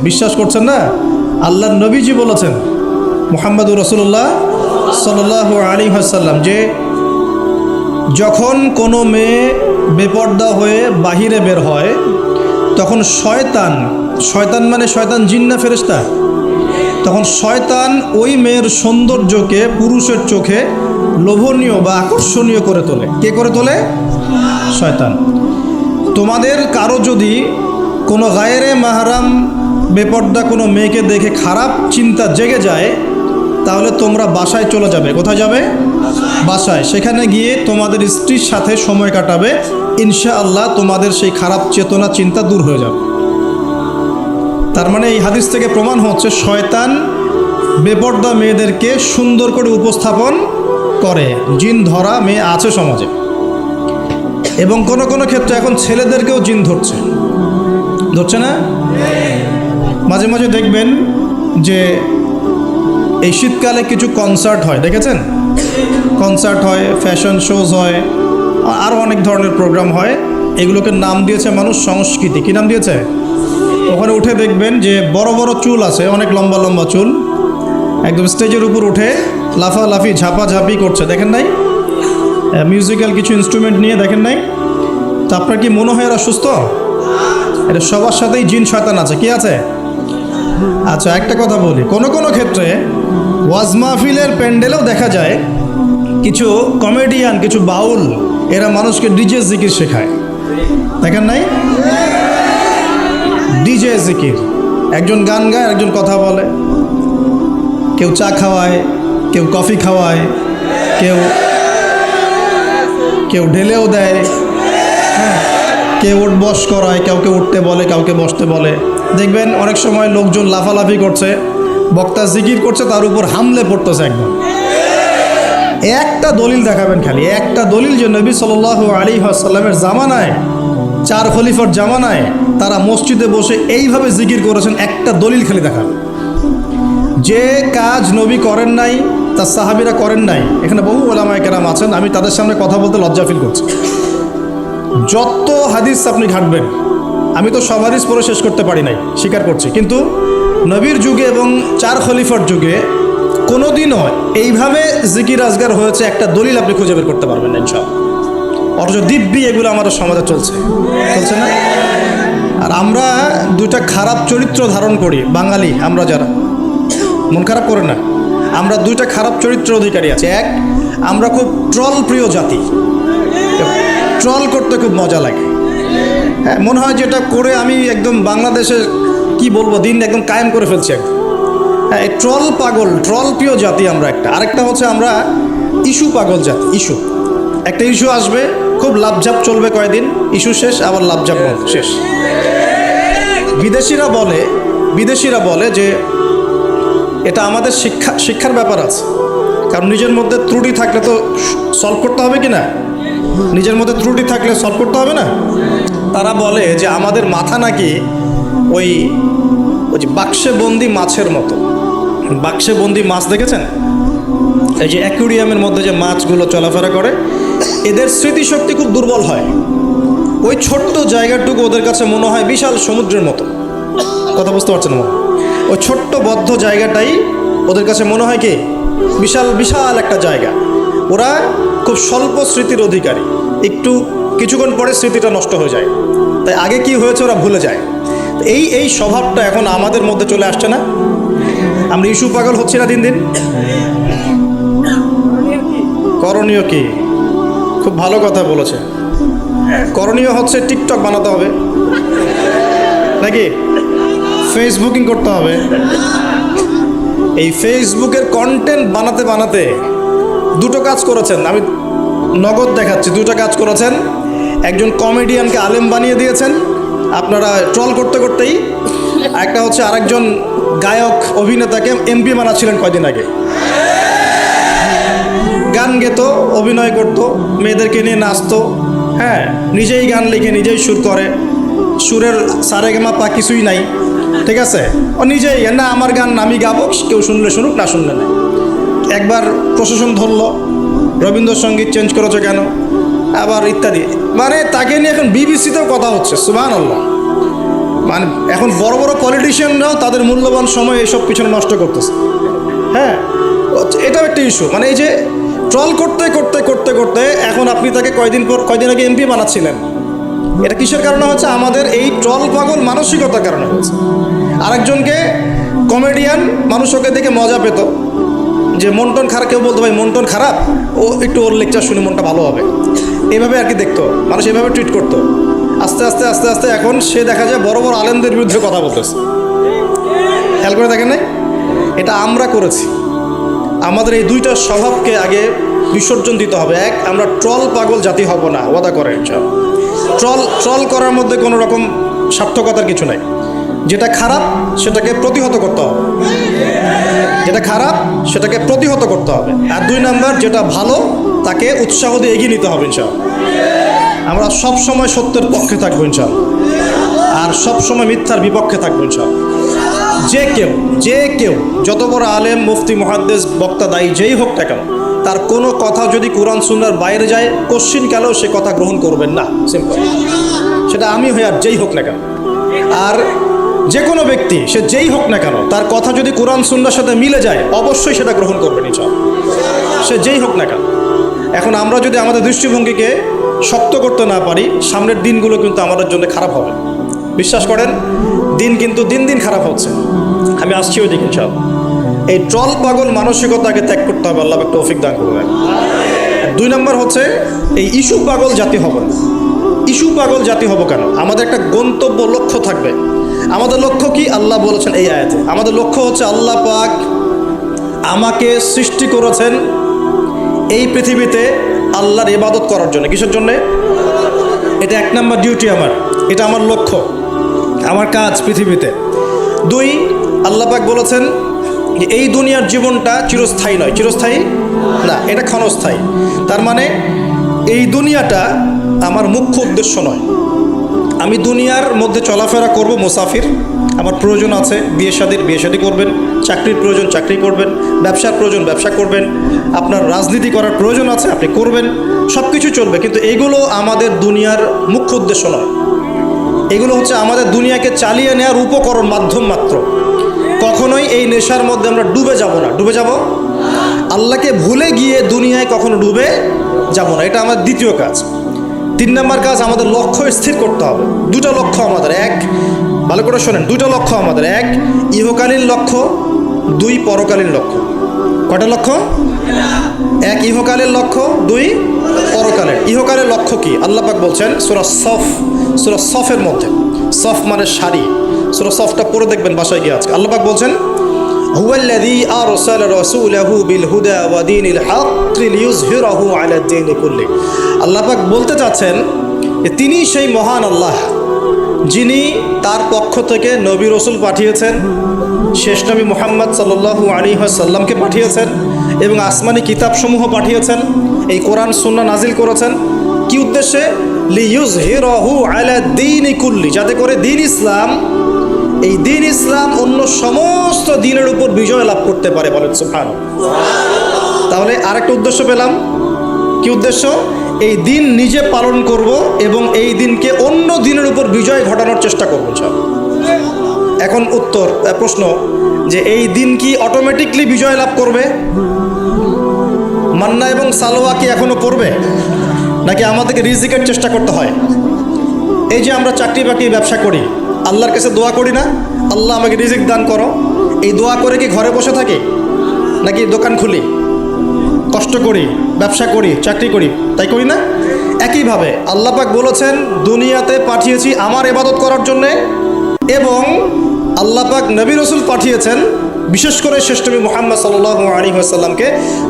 বিশ্বাস করছেন না? আল্লাহর নবীজি বলেছেন মুহাম্মদুর রাসূলুল্লাহ সাল্লাল্লাহু আলাইহি ওয়াসাল্লাম যে যখন কোনো মেয়ে বেপর্দা হয়ে বাহিরে বের হয় তখন শয়তান মানে শয়তান জিন না ফেরেশতা, তখন শয়তান ওই মেয়ের সৌন্দর্যকে পুরুষের চোখে লোভনীয় বা আকর্ষণীয় করে তোলে। কে করে তোলে? শয়তান। তোমাদের কারো যদি কোনো গায়রে মাহরাম বেপর্দা কোনো মেয়েকে দেখে খারাপ চিন্তা জেগে যায় তাহলে তোমরা বাসায় চলে যাবে। কোথায় যাবে? বাসায়। সেখানে গিয়ে তোমাদের স্ত্রীর সাথে সময় কাটাবে, ইনশাআল্লাহ তোমাদের সেই খারাপ চেতনা চিন্তা দূর হয়ে যাবে। তার মানে এই হাদিস থেকে প্রমাণ হচ্ছে শয়তান বেপর্দা মেয়েদেরকে সুন্দর করে উপস্থাপন করে। জিন ধরা মেয়ে আছে সমাজে, এবং কোনো কোনো ক্ষেত্রে এখন ছেলেদেরকেও জিন ধরছে না? মাঝে মাঝে দেখবেন যে এই শীতকালে কিছু কনসার্ট হয়, দেখেছেন? কনসার্ট হয়, ফ্যাশন শোজ হয়, আরও অনেক ধরনের প্রোগ্রাম হয়। এগুলোকে নাম দিয়েছে মানুষ সংস্কৃতি। কী নাম দিয়েছে? ওখানে উঠে দেখবেন যে বড় বড় চুল আছে, অনেক লম্বা লম্বা চুল, একদম স্টেজের উপর উঠে লাফালাফি ঝাপাঝাপি করছে, দেখেন নাই? মিউজিক্যাল কিছু ইনস্ট্রুমেন্ট নিয়ে, দেখেন নাই? তো আপনার কি মনে হয় এরা সুস্থ? এটা সবার সাথেই জিন শয়তান আছে। কি আছে? আচ্ছা, একটা কথা বলি, কোনো কোনো ক্ষেত্রে ওয়াজ মাহফিলের প্যান্ডেলেও দেখা যায় কিছু কমেডিয়ান, কিছু বাউল, এরা মানুষকে ডিজে জিকির শেখায়, দেখেন নাই? ডিজে জিকির, একজন গান গায়, একজন কথা বলে, কেউ চা খাওয়ায়, কেউ কফি খাওয়ায়, কেউ ঢেলেও দেয়, হ্যাঁ, কেউ উঠ বস করায়, কাউকে উঠতে বলে, কাউকে বসতে বলে। দেখবেন অনেক সময় লোকজন লাফালাফি করছে, বক্তা জিকির করছে, তার উপর হামলে পড়তেছে একদম। একটা দলিল দেখাবেন, খালি একটা দলিল, যে নবী সাল্লাল্লাহু আলাইহি ওয়াসাল্লামের জামানায়, 4 খলিফার জামানায় তারা মসজিদে বসে এইভাবে জিকির করেছেন। একটা দলিল খালি দেখাবেন। যে কাজ নবী করেন নাই, তার সাহাবীরা করেন নাই। এখানে বহু উলামায়ে কেরাম আছেন, আমি তাদের সামনে কথা বলতে লজ্জা ফিল করছি। যত হাদিস আপনি ঘাটবেন, আমি তো সব হাদিস পড়ে শেষ করতে পারি নাই, স্বীকার করছি, কিন্তু নবীর যুগে এবং 4 খলিফার যুগে কোনোদিনও এইভাবে জিকির আজগার হয়েছে একটা দলিল আপনি খুঁজে বের করতে পারবেন না ইনশাআল্লাহ। অথচ দিব্যি এগুলো আমাদের সমাজে চলছে না? আর আমরা দুইটা খারাপ চরিত্র ধারণ করি, বাঙালি আমরা যারা, মন খারাপ করে না, আমরা দুইটা খারাপ চরিত্র অধিকারী আছে। এক, আমরা খুব ট্রল প্রিয় জাতি, ট্রল করতে খুব মজা লাগে। হ্যাঁ, মনে হয় যেটা করে আমি একদম বাংলাদেশের কি বলবো দিন একদম কায়েম করে ফেলছি একদম। হ্যাঁ, এই ট্রল পাগল, ট্রল প্রিয় জাতি আমরা একটা। আরেকটা হচ্ছে আমরা ইস্যু পাগল জাতি। ইস্যু, একটা ইস্যু আসবে, খুব লাভঝাপ চলবে কয়েকদিন, ইস্যু শেষ, আবার লাভঝাপ শেষ। বিদেশিরা বলে যে এটা আমাদের শিক্ষার ব্যাপার আছে, কারণ নিজের মধ্যে ত্রুটি থাকলে তো সলভ করতে হবে কি না? নিজের মধ্যে ত্রুটি থাকলে সলভ করতে হবে না? তারা বলে যে আমাদের মাথা নাকি ওই যে বাক্সে বন্দি মাছের মতো। বাক্সে বন্দি মাছ দেখেছেন? এই যে অ্যাকুরিয়ামের মধ্যে যে মাছগুলো চলাফেরা করে, এদের স্মৃতিশক্তি খুব দুর্বল হয়। ওই ছোট্ট জায়গাটুকু ওদের কাছে মনে হয় বিশাল সমুদ্রের মতো। কথা বুঝতে পারছেন? ওই ছোট্ট বদ্ধ জায়গাটাই ওদের কাছে মনে হয় কি বিশাল বিশাল একটা জায়গা। ওরা খুব স্বল্প স্মৃতির অধিকারী, কিছুক্ষণ পরে স্মৃতিটা নষ্ট হয়ে যায়। তাই আগে কি হয়েছে ওরা ভুলে যায়। এই স্বভাবটা এখন আমাদের মধ্যে চলে আসছে না? আমরা ইস্যু পাগল হচ্ছি না দিন দিন? করণীয় কি? খুব ভালো কথা বলেছে। করণীয় হচ্ছে টিকটক বানাতে হবে, নাকি ফেসবুকিং করতে হবে। এই ফেসবুকের কন্টেন্ট বানাতে বানাতে দুটো কাজ করেছেন, আমি নগদ দেখাচ্ছি। দুটো কাজ করেছেন। একজন কমেডিয়ানকে আলেম বানিয়ে দিয়েছেন আপনারা ট্রল করতে করতেই। একটা হচ্ছে আরেকজন গায়ক অভিনেতাকে এমপি বানাচ্ছিলেন কয়দিন আগে। গান গেতো, অভিনয় করতো, মেয়েদেরকে নিয়ে নাচতো, হ্যাঁ, নিজেই গান লিখে নিজেই সুর করে, সুরের সারেগামা পা কিছুই নাই, ঠিক আছে? ও নিজেই, না আমার গান আমি গাবো, কেউ শুনলে শুনুক, না শুনলে না। একবার প্রশাসন ধরলো, রবীন্দ্রসঙ্গীত চেঞ্জ করেছো কেন, আবার ইত্যাদি। মানে তাকে নিয়ে এখন বিবিসিতেও কথা হচ্ছে, সুবহানাল্লাহ। মানে এখন বড় বড় পলিটিশিয়ানরাও তাদের মূল্যবান সময় এইসব পিছনে নষ্ট করতেছে। হ্যাঁ, এটাও একটা ইস্যু। মানে এই যে ট্রল করতে করতে করতে করতে এখন আপনি তাকে কয়দিন আগে এমপি বানাচ্ছিলেন, এটা কিসের কারণে হচ্ছে? আমাদের এই ট্রল পাগল মানসিকতার কারণে হচ্ছে। আরেকজনকে কমেডিয়ান, মানুষ ওকে দেখে মজা পেত, যে মনটন খারাপ, কেউ বলতো ভাই মনটন খারাপ, ও একটু ওর লেকচার শুনে মনটা ভালো হবে, এইভাবে আর কি দেখতো মানুষ, এভাবে ট্রিট করতো। আস্তে আস্তে আস্তে আস্তে এখন সে দেখা যায় বড় বড় আলেমদের বিরুদ্ধে কথা বলতেছে। খেয়াল করে দেখেন নাই? এটা আমরা করেছি। আমাদের এই দুইটা স্বভাবকে আগে বিসর্জন দিতে হবে। এক, আমরা ট্রল পাগল জাতি হব না, ওয়াদা করে। ট্রল করার মধ্যে কোনো রকম সার্থকতার কিছু নাই। যেটা খারাপ সেটাকে প্রতিহত করতে হবে, যেটা খারাপ সেটাকে প্রতিহত করতে হবে। আর 2 নাম্বার, যেটা ভালো তাকে উৎসাহ দিয়ে এগিয়ে নিতে হবে ইনশাআল্লাহ। আমরা সব সময় সত্যের পক্ষে থাকবো ইনশাআল্লাহ, আর সব সময় মিথ্যার বিপক্ষে থাকবো ইনশাআল্লাহ। যে কেউ যত বড় আলেম, মুফতি, মুহাদ্দিস, বক্তা, দায়ী যেই হোক না কেন, তার কোনো কথা যদি কোরআন সুন্নাহর বাইরে যায়, কোশ্চিন কালেও সে কথা গ্রহণ করবেন না। সিম্পল। সেটা আমি হই আর যেই হোক না কেন। আর যে কোনো ব্যক্তি, সে যেই হোক না কেন, তার কথা যদি কোরআন সুন্নাহর সাথে মিলে যায়, অবশ্যই সেটা গ্রহণ করবেন ইনশাআল্লাহ, সে যেই হোক না কেন। এখন আমরা যদি আমাদের দৃষ্টিভঙ্গিকে শক্ত করতে না পারি, সামনের দিনগুলো কিন্তু আমাদের জন্য খারাপ হবে। বিশ্বাস করেন, দিন কিন্তু দিন দিন খারাপ হচ্ছে। আমি আসছি ওই দিকে ইনশাআল্লাহ। এই ট্রল পাগল মানসিকতাকে ত্যাগ করতে হবে, আল্লাহ একটা তৌফিক দান করবেন। 2 নম্বর হচ্ছে এই ইস্যু পাগল জাতি হব না। ইস্যু পাগল জাতি হব কেন? আমাদের একটা গন্তব্য, লক্ষ্য থাকবে। আমাদের লক্ষ্য কি? আল্লাহ বলেছেন এই আয়াতে, আমাদের লক্ষ্য হচ্ছে আল্লাহ পাক আমাকে সৃষ্টি করেছেন এই পৃথিবীতে আল্লাহর ইবাদত করার জন্য। কিসের জন্যে? এটা 1 নম্বর ডিউটি আমার, এটা আমার লক্ষ্য, আমার কাজ পৃথিবীতে। 2, আল্লাহ পাক বলেছেন যে এই দুনিয়ার জীবনটা চিরস্থায়ী নয়। চিরস্থায়ী না, এটা ক্ষণস্থায়ী। তার মানে এই দুনিয়াটা আমার মুখ্য উদ্দেশ্য নয়। আমি দুনিয়ার মধ্যে চলাফেরা করব, মুসাফির। আমার প্রয়োজন আছে বিয়ে শাদী করবেন, চাকরির প্রয়োজন চাকরি করবেন, ব্যবসার প্রয়োজন ব্যবসা করবেন, আপনার রাজনীতি করার প্রয়োজন আছে আপনি করবেন, সব কিছু চলবে। কিন্তু এগুলো আমাদের দুনিয়ার মুখ্য উদ্দেশ্য নয়। এগুলো হচ্ছে আমাদের দুনিয়াকে চালিয়ে নেওয়ার উপকরণ, মাধ্যম মাত্র। কখনোই এই নেশার মধ্যে আমরা ডুবে যাব না। ডুবে যাব, আল্লাহকে ভুলে গিয়ে দুনিয়ায় কখনো ডুবে যাব না। এটা আমার দ্বিতীয় কাজ। 3 নম্বর কাজ, আমাদের লক্ষ্য স্থির করতে হবে। 2টা লক্ষ্য আমাদের। 1, ভালো করে শোনেন, 2টা লক্ষ্য আমাদের। 1, ইহকালীন লক্ষ্য। 2, পরকালীন লক্ষ্য। কয়টা লক্ষ্য? 1 ইহকালীন লক্ষ্য, 2 পরকালের। ইহকালের লক্ষ্য কি? আল্লাহ পাক বলছেন সূরা সফের মধ্যে, সফ মানে শাড়ি, সূরা সফটা পড়ে দেখবেন বাসায় গিয়ে আজকে। আল্লাহ পাক বলছেন হুয়াল্লাযী আরসালা রাসূলাহু বিল হুদা ওয়া দীনিল হাক্কি লিইয়ুযহিরাহু আলা দ্বীনি কুল্লি। আল্লাহ পাক বলতে চাচ্ছেন যে তিনি সেই মহান আল্লাহ, যিনি তার পক্ষ থেকে নবী রসুল পাঠিয়েছেন, শেষ নবী মুহাম্মদ সাল্লাল্লাহু আলাইহি ওয়াসাল্লামকে পাঠিয়েছেন, এবং আসমানি কিতাবসমূহ পাঠিয়েছেন, এই কোরআন সুন্নাহ নাজিল করেছেন। কি উদ্দেশ্যে? লিইয়ুযহিরাহু আলা দ্বীনি কুল্লি, যাতে করে দ্বীন ইসলাম, এই দ্বীন ইসলাম অন্য সমস্ত দ্বীনের উপর বিজয় লাভ করতে পারে। বলেন সুবহানাল্লাহ। তাহলে আরেকটা উদ্দেশ্য পেলাম। কি উদ্দেশ্য? এই দিন নিজে পালন করব এবং এই দিনকে অন্য দিনের উপর বিজয় ঘটানোর চেষ্টা করব সব। এখন প্রশ্ন যে এই দিন কি অটোমেটিকলি বিজয় লাভ করবে? মান্না এবং সালোয়া কি এখনো পড়বে, নাকি আমাদেরকে রিজিকের চেষ্টা করতে হয়? এই যে আমরা চাকরি বাকরি ব্যবসা করি, আল্লাহর কাছে দোয়া করি না, আল্লাহ আমাকে রিজিক দান করো। এই দোয়া করে কি ঘরে বসে থাকি, নাকি দোকান খুলি, কষ্ট করি, ব্যবসা করি, চাকরি করি? তাই করি না? একইভাবে আল্লাহ পাক বলেছেন দুনিয়াতে পাঠিয়েছি আমার ইবাদত করার জন্যে, এবং আল্লাহ পাক নবী রসুল পাঠিয়েছেন বিশেষ করে শেষ নবী মুহাম্মদ সাল্লাল্লাহু আলাইহি ওয়াসাল্লামকে,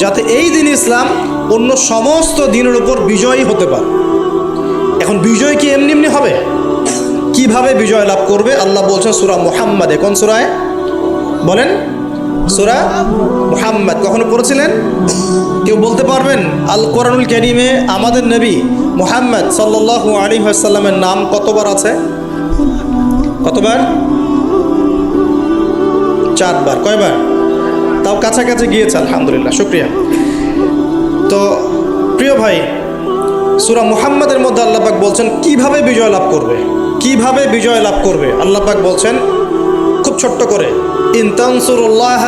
যাতে এই দিন ইসলাম অন্য সমস্ত দিনের উপর বিজয়ী হতে পারে। এখন বিজয় কি এমনি এমনি হবে? কিভাবে বিজয় লাভ করবে? আল্লাহ বলছেন সূরা মুহাম্মাদে। কোন সূরায় বলেন? সূরা মুহাম্মদ। কখনো পড়েছিলেন? কেউ বলতে পারবেন আল কোরআনুল কারীমে আমাদের নবী মুহাম্মদ সাল্লাল্লাহু আলাইহি ওয়াসাল্লামের নাম কতবার আছে? কতবার? 4 বার। কয়বার? তাও কাছাকাছি গিয়েছে, আলহামদুলিল্লাহ, শুকরিয়া। তো প্রিয় ভাই, সূরা মুহাম্মাদের মধ্যে আল্লাহ পাক বলছেন কিভাবে বিজয় লাভ করবে। কিভাবে বিজয় লাভ করবে? আল্লাহ পাক বলছেন খুব ছোট্ট করে, ইন তানসুরুল্লাহ